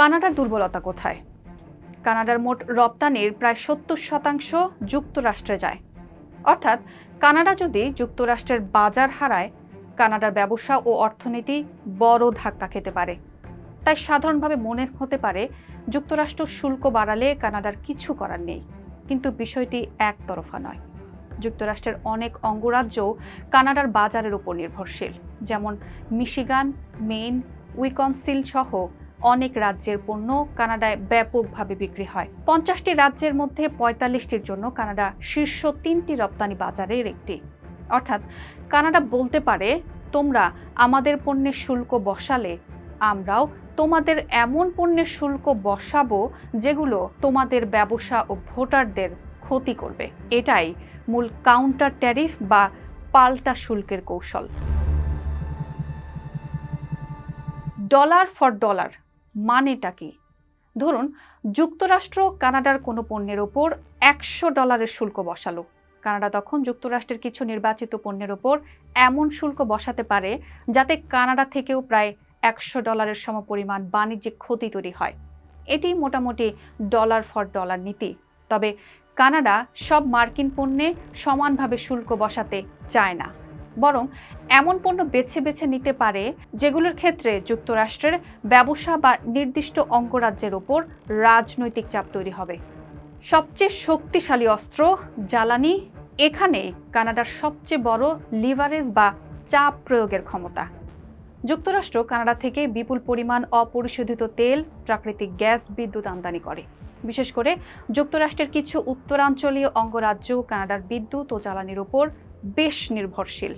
কানাডার দুর্বলতা কোথায়? কানাডার মোট রপ্তানির প্রায় ৭০% যুক্তরাষ্ট্রে যায়। অর্থাৎ কানাডা যদি যুক্তরাষ্ট্রের বাজার হারায়, কানাডার ব্যবসা ও অর্থনীতি বড় ধাক্কা খেতে পারে। তাই সাধারণভাবে মনে হতে পারে যুক্তরাষ্ট্র শুল্ক বাড়ালে কানাডার কিছু করার নেই, কিন্তু বিষয়টি একতরফা নয়। যুক্তরাষ্ট্রের অনেক অঙ্গরাজ্যও কানাডার বাজারের উপর নির্ভরশীল, যেমন মিশিগান, মেইন, উইসকনসিন সহ অনেক রাজ্যের পণ্য কানাডায় ব্যাপকভাবে বিক্রি হয়। 50টি রাজ্যের মধ্যে 45টির জন্য কানাডা শীর্ষ 3টি রপ্তানি বাজারের একটি। অর্থাৎ কানাডা বলতে পারে, তোমরা আমাদের পণ্যের শুল্ক বসালে আমরাও তোমাদের এমন পণ্যের শুল্ক বসাবো যেগুলো তোমাদের ব্যবসা ও ভোটারদের ক্ষতি করবে। এটাই মূল কাউন্টার ট্যারিফ বা পাল্টা শুল্কের কৌশল। ডলার ফর ডলার মানেটা কি? ধরুন, যুক্তরাষ্ট্র কানাডার কোনো পণ্যের ওপর $100 শুল্ক বসালো। কানাডা তখন যুক্তরাষ্ট্রের কিছু নির্বাচিত পণ্যের ওপর এমন শুল্ক বসাতে পারে যাতে কানাডা থেকেও প্রায় $100 সমপরিমাণ বাণিজ্যিক ক্ষতি তৈরি হয়। এটি মোটামুটি ডলার ফর ডলার নীতি। তবে কানাডা সব মার্কিন পণ্যে সমানভাবে শুল্ক বসাতে চায় না, বরং এমন পণ্য বেছে বেছে নিতে পারে যেগুলোর ক্ষেত্রে যুক্তরাষ্ট্রের ব্যবসা বা নির্দিষ্ট অঙ্গরাজ্যের ওপর রাজনৈতিক চাপ তৈরি হবে। সবচেয়ে শক্তিশালী অস্ত্র জ্বালানি। এখানে কানাডার সবচেয়ে বড় লিভারেজ বা চাপ প্রয়োগের ক্ষমতা। যুক্তরাষ্ট্র কানাডা থেকে বিপুল পরিমাণ অপরিশোধিত তেল, প্রাকৃতিক গ্যাস, বিদ্যুৎ আমদানি করে। বিশেষ করে যুক্তরাষ্ট্রের কিছু উত্তরাঞ্চলীয় অঙ্গরাজ্য কানাডার বিদ্যুৎ ও জ্বালানির উপর বেশ নির্ভরশীল।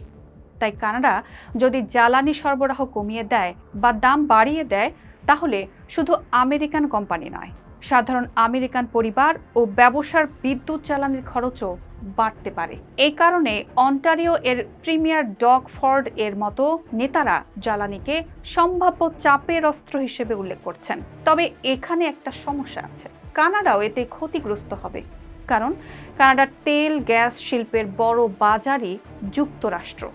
তাই কানাডা যদি জ্বালানি সরবরাহ কমিয়ে দেয় বা দাম বাড়িয়ে দেয়, তাহলে শুধু আমেরিকান কোম্পানি নয়, সাধারণ আমেরিকান পরিবার ও ব্যবসার বিদ্যুৎ জ্বালানির খরচও বাড়তে পারে। এই কারণে অন্টারিও এর প্রিমিয়ার ডগ ফোর্ড এর মতো নেতারা জ্বালানিকে সম্ভাব্য চাপের অস্ত্র হিসেবে উল্লেখ করছেন। তবে এখানে একটা সমস্যা আছে, কানাডাও এতে ক্ষতিগ্রস্ত হবে, কারণ কানাডার তেল গ্যাস শিল্পের বড় বাজারই যুক্তরাষ্ট্র।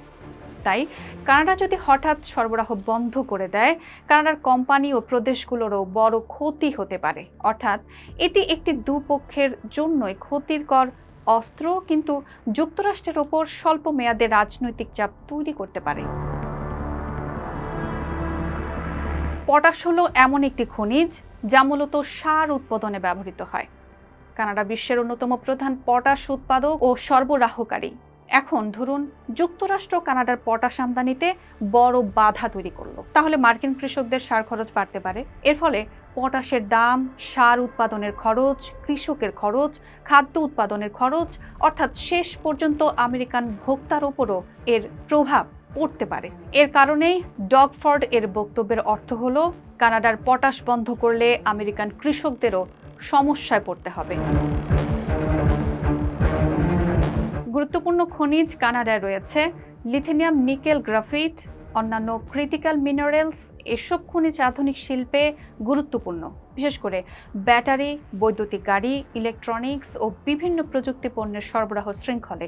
তাই কানাডা যদি হঠাৎ সরবরাহ বন্ধ করে দেয়, কানাডার কোম্পানি ও প্রদেশগুলোরও বড় ক্ষতি হতে পারে। অর্থাৎ এটি একটি দুপক্ষের জন্যই ক্ষতিকর অস্ত্র, কিন্তু যুক্তরাষ্ট্রের ওপর স্বল্প মেয়াদে রাজনৈতিক চাপ তৈরি করতে পারে। পটাশ হলো এমন একটি খনিজ যা মূলত সার উৎপাদনে ব্যবহৃত হয়। কানাডা বিশ্বের অন্যতম প্রধান পটাশ উৎপাদক ও সরবরাহকারী। এখন ধরুন যুক্তরাষ্ট্র কানাডার পটাশ আমদানিতে বড় বাধা তৈরি করলো, তাহলে মার্কিন কৃষকদের সার খরচ বাড়তে পারে। এর ফলে পটাশের দাম, সার উৎপাদনের খরচ, কৃষকের খরচ, খাদ্য উৎপাদনের খরচ, অর্থাৎ শেষ পর্যন্ত আমেরিকান ভোক্তার উপরও এর প্রভাব পড়তে পারে। এর কারণেই ডগ ফোর্ড এর বক্তব্যের অর্থ হলো, কানাডার পটাশ বন্ধ করলে আমেরিকান কৃষকদেরও সমস্যায় পড়তে হবে। গুরুত্বপূর্ণ খনিজ কানাডায় রয়েছে লিথিয়াম, নিকেল, গ্রাফাইট, অন্যান্য ক্রিটিক্যাল মিনারেলস। এসব খনিজ আধুনিক শিল্পে গুরুত্বপূর্ণ, বিশেষ করে ব্যাটারি, বৈদ্যুতিক গাড়ি, ইলেকট্রনিক্স ও বিভিন্ন প্রযুক্তি পণ্যের সরবরাহ শৃঙ্খলে।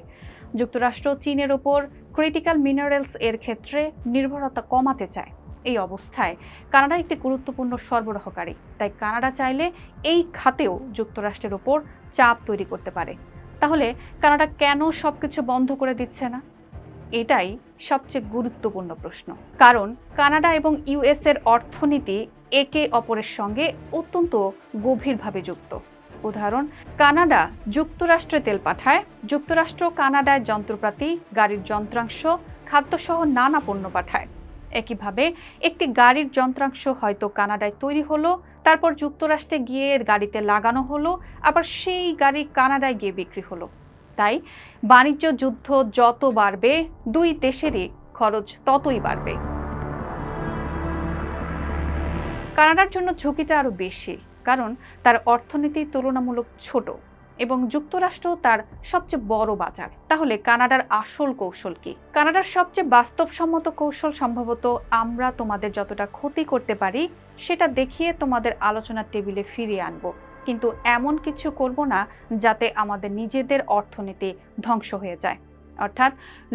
যুক্তরাষ্ট্র চীনের ওপর ক্রিটিক্যাল মিনারেলস এর ক্ষেত্রে নির্ভরতা কমাতে চায়। এই অবস্থায় কানাডা একটি গুরুত্বপূর্ণ সরবরাহকারী, তাই কানাডা চাইলে এই খাতেও যুক্তরাষ্ট্রের ওপর চাপ তৈরি করতে পারে। তাহলে কানাডা কেন সবকিছু বন্ধ করে দিচ্ছে না? এটাই সবচেয়ে গুরুত্বপূর্ণ প্রশ্ন। কারণ কানাডা এবং ইউএস এর অর্থনীতি একে অপরের সঙ্গে অত্যন্ত গভীরভাবে যুক্ত। উদাহরণ, কানাডা যুক্তরাষ্ট্রে তেল পাঠায়, যুক্তরাষ্ট্র কানাডায় যন্ত্রপাতি, গাড়ির যন্ত্রাংশ, খাদ্যসহ নানা পণ্য পাঠায়। একইভাবে একটি গাড়ির যন্ত্রাংশ হয়তো কানাডায় তৈরি হলো, তারপর যুক্তরাষ্ট্রে গিয়ে গাড়িতে লাগানো হলো, আবার সেই গাড়ি কানাডায় গিয়ে বিক্রি হলো। তাই বাণিজ্য যুদ্ধ যত বাড়বে, দুই দেশেরই খরচ ততই বাড়বে। কানাডার জন্য ঝুঁকিটা আরো বেশি, কারণ তার অর্থনীতি তুলনামূলক ছোট এবং যুক্তরাষ্ট্র তার সবচেয়ে বড় বাজার। তাহলে কানাডার আসল কৌশল কি? কানাডার সবচেয়ে বাস্তবসম্মত কৌশল সম্ভবত আমরা তোমাদের যতটা ক্ষতি করতে পারি সেটা দেখিয়ে তোমাদের আলোচনার টেবিলে ফিরিয়ে আনবো, কিন্তু এমন কিছু করব না যাতে আমাদের নিজেদের অর্থনীতি ধ্বংস হয়ে যায়। অর্থাৎ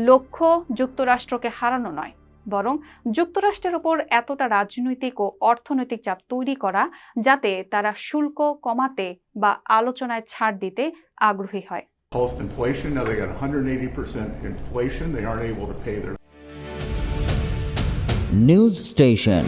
লক্ষ্য যুক্তরাষ্ট্রকে হারানো নয়, বরং যুক্তরাষ্ট্রের ওপর এতটা রাজনৈতিক ও অর্থনৈতিক চাপ তৈরি করা যাতে তারা শুল্ক কমাতে বা আলোচনায় ছাড় দিতে আগ্রহী হয়। Post inflation, now they got 180% inflation. They aren't able to pay their News Station